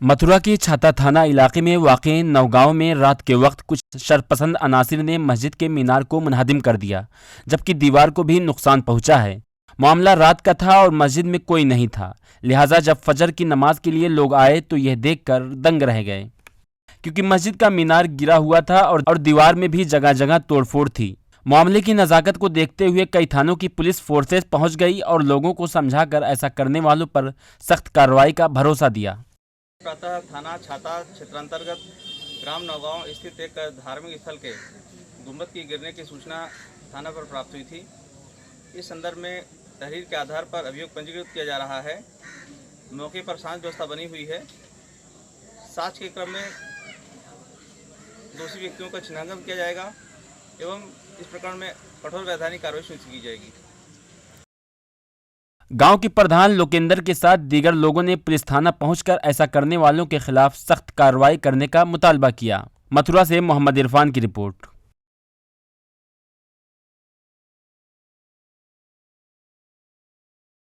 मथुरा के छाता थाना इलाके में वाक़ई नौगांव में रात के वक्त कुछ शरपसंद अनासिर ने मस्जिद के मीनार को मुनहदिम कर दिया, जबकि दीवार को भी नुकसान पहुंचा है। मामला रात का था और मस्जिद में कोई नहीं था, लिहाजा जब फजर की नमाज के लिए लोग आए तो यह देखकर दंग रह गए, क्योंकि मस्जिद का मीनार गिरा हुआ था और दीवार में भी जगह जगह तोड़फोड़ थी। मामले की नज़ाकत को देखते हुए कई थानों की पुलिस फोर्सेस पहुंच गई और लोगों को समझाकर ऐसा करने वालों पर सख्त कार्रवाई का भरोसा दिया। प्रातः थाना छाता क्षेत्रांतर्गत ग्राम नौगांव स्थित एक धार्मिक स्थल के गुंबद की गिरने की सूचना थाना पर प्राप्त हुई थी। इस संदर्भ में तहरीर के आधार पर अभियोग पंजीकृत किया जा रहा है। मौके पर शांति व्यवस्था बनी हुई है। जांच के क्रम में दोषी व्यक्तियों का चिन्हांकन किया जाएगा एवं इस प्रकरण में कठोर वैधानिक कार्रवाई सुनिश्चित की जाएगी। गांव के प्रधान लोकेंद्र के साथ दीगर लोगों ने पुलिस थाना पहुंचकर ऐसा करने वालों के खिलाफ सख्त कार्रवाई करने का मुतालबा किया। मथुरा से मोहम्मद इरफान की रिपोर्ट।